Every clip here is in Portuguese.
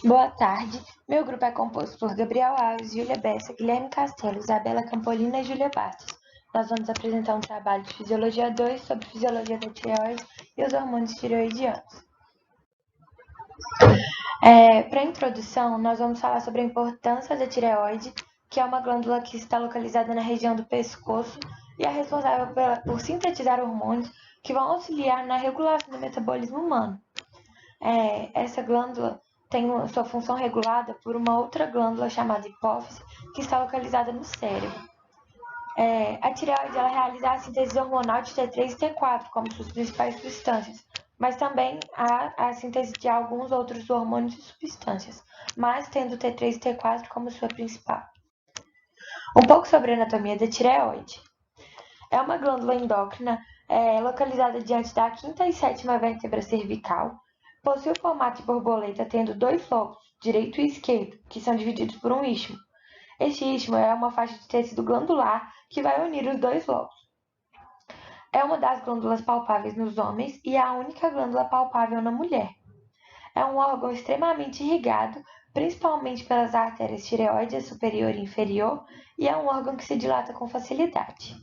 Boa tarde. Meu grupo é composto por Gabriel Alves, Júlia Bessa, Guilherme Castelo, Isabela Campolina e Júlia Bastos. Nós vamos apresentar um trabalho de Fisiologia 2 sobre Fisiologia da Tireoide e os hormônios tireoidianos. Para a introdução, nós vamos falar sobre a importância da tireoide, que é uma glândula que está localizada na região do pescoço e é responsável por sintetizar hormônios que vão auxiliar na regulação do metabolismo humano. Essa glândula tem sua função regulada por uma outra glândula chamada hipófise, que está localizada no cérebro. A tireoide ela realiza a síntese hormonal de T3 e T4 como suas principais substâncias, mas também há a síntese de alguns outros hormônios e substâncias, mas tendo T3 e T4 como sua principal. Um pouco sobre a anatomia da tireoide. É uma glândula endócrina localizada diante da quinta e sétima vértebra cervical. Possui o formato de borboleta, tendo dois lobos, direito e esquerdo, que são divididos por um istmo. Este istmo é uma faixa de tecido glandular que vai unir os dois lobos. É uma das glândulas palpáveis nos homens e é a única glândula palpável na mulher. É um órgão extremamente irrigado, principalmente pelas artérias tireoides superior e inferior, e é um órgão que se dilata com facilidade.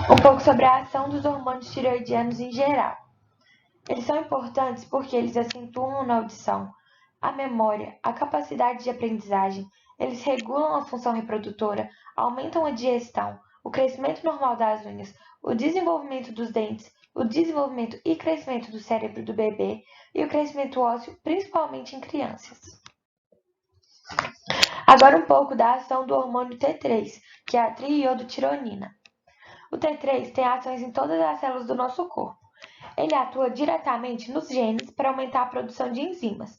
Um pouco sobre a ação dos hormônios tireoidianos em geral. Eles são importantes porque eles acentuam na audição, a memória, a capacidade de aprendizagem, eles regulam a função reprodutora, aumentam a digestão, o crescimento normal das unhas, o desenvolvimento dos dentes, o desenvolvimento e crescimento do cérebro do bebê e o crescimento ósseo, principalmente em crianças. Agora um pouco da ação do hormônio T3, que é a triiodotironina. O T3 tem ações em todas as células do nosso corpo. Ele atua diretamente nos genes para aumentar a produção de enzimas.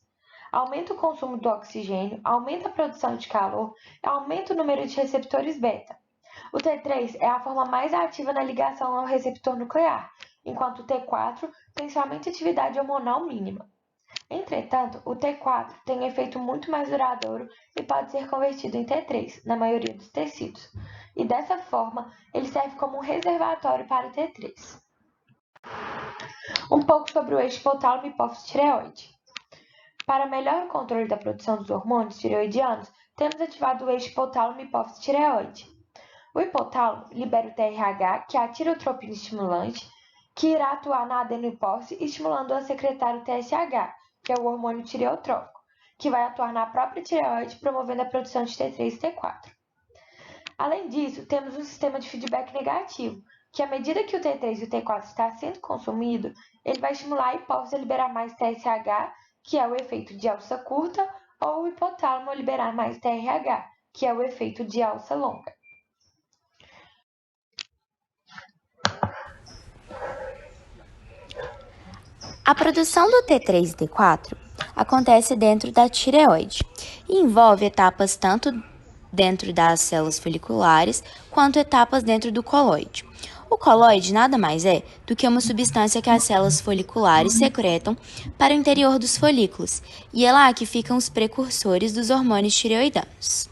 Aumenta o consumo do oxigênio, aumenta a produção de calor e aumenta o número de receptores beta. O T3 é a forma mais ativa na ligação ao receptor nuclear, enquanto o T4 tem somente atividade hormonal mínima. Entretanto, o T4 tem efeito muito mais duradouro e pode ser convertido em T3 na maioria dos tecidos, e dessa forma ele serve como um reservatório para o T3. Um pouco sobre o eixo hipotálamo-hipófise-tireoide. Para melhor controle da produção dos hormônios tireoidianos, temos ativado o eixo hipotálamo-hipófise-tireoide. O hipotálamo libera o TRH, que é a tirotropina estimulante, que irá atuar na adenohipófise, estimulando a secretar o TSH, que é o hormônio tireotrófico, que vai atuar na própria tireoide, promovendo a produção de T3 e T4. Além disso, temos um sistema de feedback negativo, que à medida que o T3 e o T4 está sendo consumido, ele vai estimular a hipófise a liberar mais TSH, que é o efeito de alça curta, ou o hipotálamo a liberar mais TRH, que é o efeito de alça longa. A produção do T3 e T4 acontece dentro da tireoide e envolve etapas tanto dentro das células foliculares quanto etapas dentro do coloide. O coloide nada mais é do que uma substância que as células foliculares secretam para o interior dos folículos, e é lá que ficam os precursores dos hormônios tireoidanos.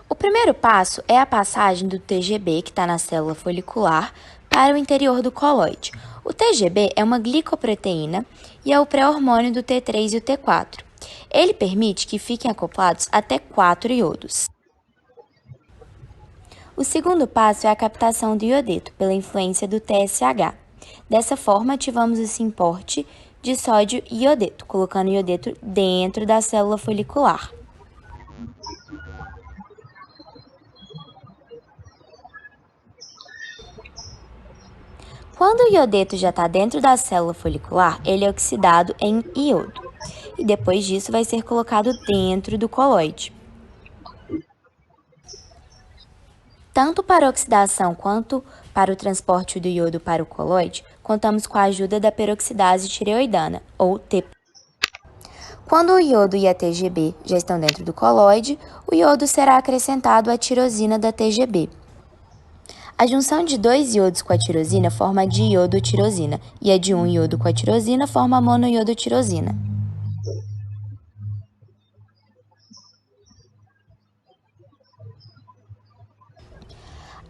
O primeiro passo é a passagem do TGB, que está na célula folicular, para o interior do coloide. O TGB é uma glicoproteína e é o pré-hormônio do T3 e o T4. Ele permite que fiquem acoplados até 4 iodos. O segundo passo é a captação do iodeto pela influência do TSH. Dessa forma, ativamos o simporte de sódio e iodeto, colocando o iodeto dentro da célula folicular. Quando o iodeto já está dentro da célula folicular, ele é oxidado em iodo, e depois disso vai ser colocado dentro do coloide. Tanto para a oxidação quanto para o transporte do iodo para o coloide, contamos com a ajuda da peroxidase tireoidana, ou TP. Quando o iodo e a TGB já estão dentro do coloide, o iodo será acrescentado à tirosina da TGB. A junção de dois iodos com a tirosina forma a diiodotirosina, e a de um iodo com a tirosina forma a monoiodotirosina.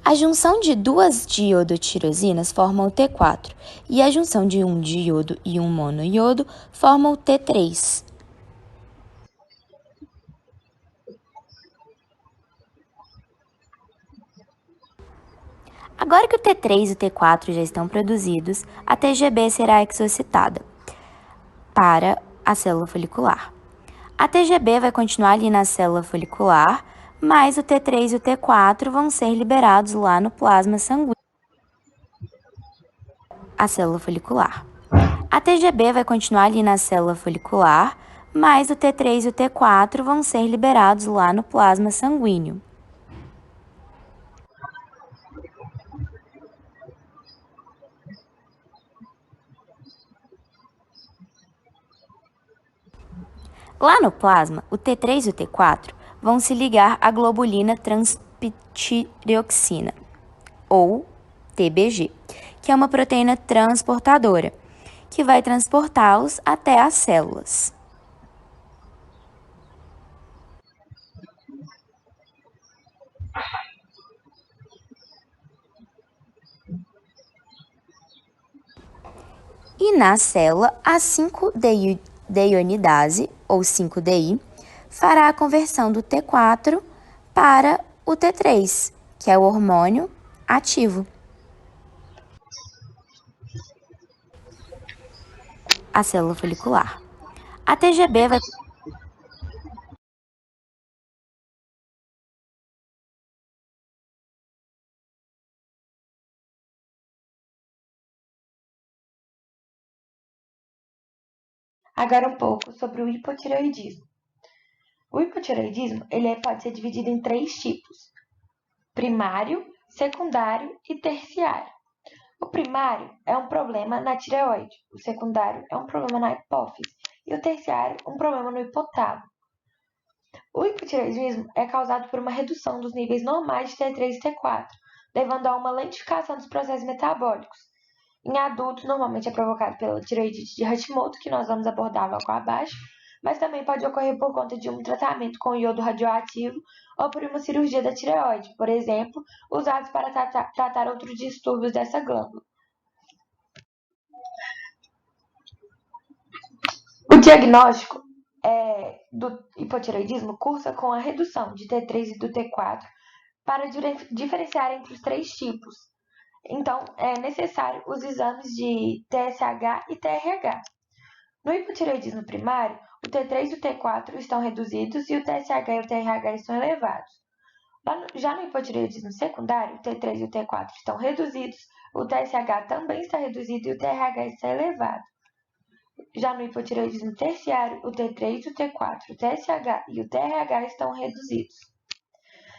A junção de duas diiodotirosinas forma o T4 e a junção de um diiodo e um monoiodo forma o T3. Agora que o T3 e o T4 já estão produzidos, a TGB será exocitada para a célula folicular. A TGB vai continuar ali na célula folicular, mas o T3 e o T4 vão ser liberados lá no plasma sanguíneo. A célula folicular. A TGB vai continuar ali na célula folicular, mas o T3 e o T4 vão ser liberados lá no plasma sanguíneo. Lá no plasma, o T3 e o T4 vão se ligar à globulina transpitireoxina, ou TBG, que é uma proteína transportadora, que vai transportá-los até as células. E na célula, a 5-deionidase, ou 5-DI, fará a conversão do T4 para o T3, que é o hormônio ativo. A célula folicular. A TGB vai Agora um pouco sobre o hipotireoidismo. O hipotireoidismo pode ser dividido em 3 tipos: primário, secundário e terciário. O primário é um problema na tireoide, o secundário é um problema na hipófise e o terciário um problema no hipotálamo. O hipotireoidismo é causado por uma redução dos níveis normais de T3 e T4, levando a uma lentificação dos processos metabólicos. Em adultos, normalmente é provocado pela tireoidite de Hashimoto, que nós vamos abordar logo abaixo, mas também pode ocorrer por conta de um tratamento com iodo radioativo ou por uma cirurgia da tireoide, por exemplo, usados para tratar outros distúrbios dessa glândula. O diagnóstico do hipotireoidismo cursa com a redução de T3 e do T4 para diferenciar entre os 3 tipos. Então, é necessário os exames de TSH e TRH. No hipotireoidismo primário, o T3 e o T4 estão reduzidos e o TSH e o TRH estão elevados. Já no hipotireoidismo secundário, o T3 e o T4 estão reduzidos, o TSH também está reduzido e o TRH está elevado. Já no hipotireoidismo terciário, o T3, o T4, o TSH e o TRH estão reduzidos.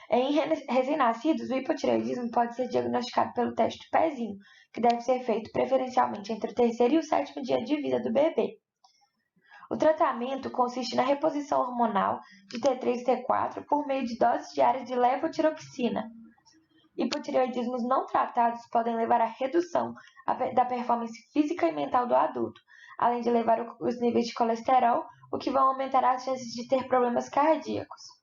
Em recém-nascidos, o hipotireoidismo pode ser diagnosticado pelo teste do pezinho, que deve ser feito preferencialmente entre o terceiro e o sétimo dia de vida do bebê. O tratamento consiste na reposição hormonal de T3 e T4 por meio de doses diárias de levotiroxina. Hipotireoidismos não tratados podem levar à redução da performance física e mental do adulto, além de elevar os níveis de colesterol, o que vão aumentar as chances de ter problemas cardíacos.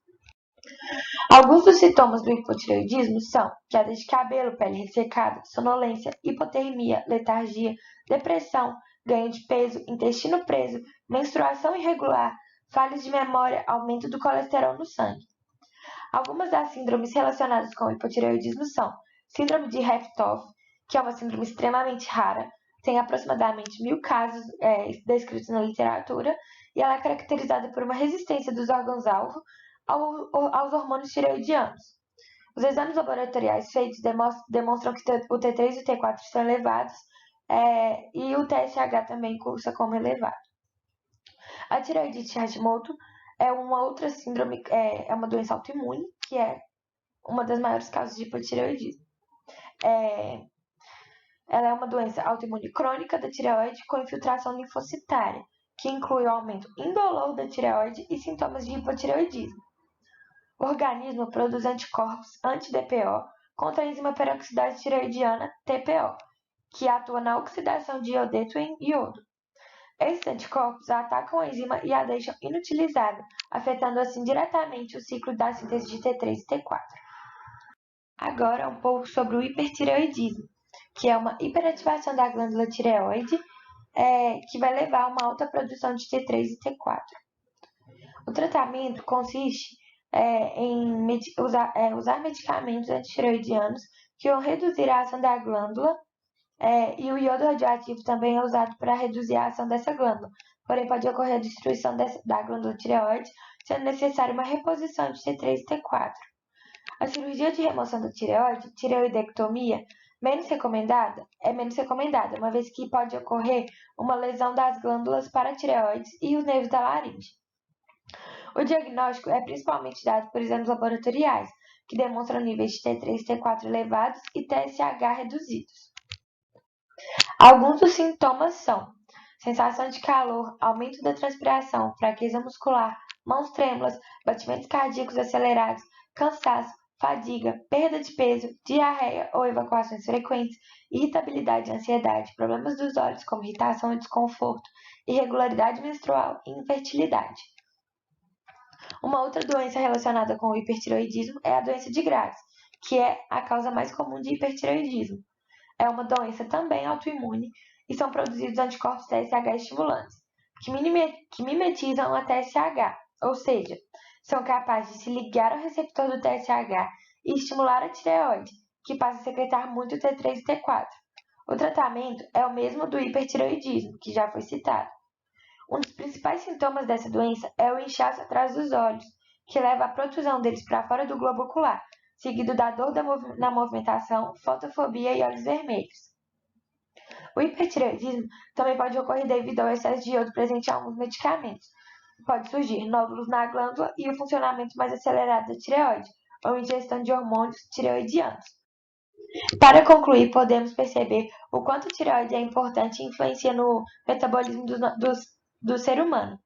Alguns dos sintomas do hipotireoidismo são queda de cabelo, pele ressecada, sonolência, hipotermia, letargia, depressão, ganho de peso, intestino preso, menstruação irregular, falhas de memória, aumento do colesterol no sangue. Algumas das síndromes relacionadas com o hipotireoidismo são síndrome de Haft-Off, que é uma síndrome extremamente rara, tem aproximadamente 1.000 casos descritos na literatura, e ela é caracterizada por uma resistência dos órgãos-alvo aos hormônios tireoidianos. Os exames laboratoriais feitos demonstram que o T3 e o T4 estão elevados e o TSH também cursa como elevado. A tireoidite Hashimoto é uma outra síndrome, é uma doença autoimune, que é uma das maiores causas de hipotireoidismo. Ela é uma doença autoimune crônica da tireoide com infiltração linfocitária, que inclui o aumento indolor da tireoide e sintomas de hipotireoidismo. O organismo produz anticorpos anti-DPO contra a enzima peroxidase tireoidiana, TPO, que atua na oxidação de iodeto em iodo. Esses anticorpos atacam a enzima e a deixam inutilizável, afetando assim diretamente o ciclo da síntese de T3 e T4. Agora, um pouco sobre o hipertireoidismo, que é uma hiperativação da glândula tireoide, que vai levar a uma alta produção de T3 e T4. O tratamento consiste em usar medicamentos antitireoidianos que vão reduzir a ação da glândula, e o iodo radioativo também é usado para reduzir a ação dessa glândula. Porém, pode ocorrer a destruição da glândula tireoide, sendo necessária uma reposição de T3 e T4. A cirurgia de remoção da tireoide, tireoidectomia, é menos recomendada, uma vez que pode ocorrer uma lesão das glândulas paratireoides e os nervos da laringe. O diagnóstico é principalmente dado por exames laboratoriais, que demonstram níveis de T3 e T4 elevados e TSH reduzidos. Alguns dos sintomas são sensação de calor, aumento da transpiração, fraqueza muscular, mãos trêmulas, batimentos cardíacos acelerados, cansaço, fadiga, perda de peso, diarreia ou evacuações frequentes, irritabilidade e ansiedade, problemas dos olhos como irritação e desconforto, irregularidade menstrual e infertilidade. Uma outra doença relacionada com o hipertireoidismo é a doença de Graves, que é a causa mais comum de hipertireoidismo. É uma doença também autoimune e são produzidos anticorpos TSH estimulantes, que mimetizam a TSH, ou seja, são capazes de se ligar ao receptor do TSH e estimular a tireoide, que passa a secretar muito T3 e T4. O tratamento é o mesmo do hipertireoidismo, que já foi citado. Um dos principais sintomas dessa doença é o inchaço atrás dos olhos, que leva à protusão deles para fora do globo ocular, seguido da dor na movimentação, fotofobia e olhos vermelhos. O hipertireoidismo também pode ocorrer devido ao excesso de iodo presente em alguns medicamentos. Pode surgir nódulos na glândula e o funcionamento mais acelerado da tireoide, ou ingestão de hormônios tireoidianos. Para concluir, podemos perceber o quanto a tireoide é importante e influencia no metabolismo do ser humano.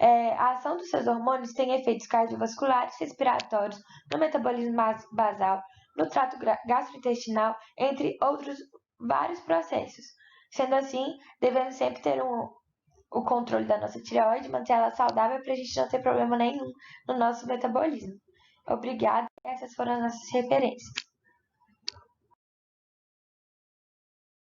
A ação dos seus hormônios tem efeitos cardiovasculares, respiratórios, no metabolismo basal, no trato gastrointestinal, entre outros vários processos. Sendo assim, devemos sempre ter o controle da nossa tireoide, manter ela saudável para a gente não ter problema nenhum no nosso metabolismo. Obrigada, essas foram as nossas referências.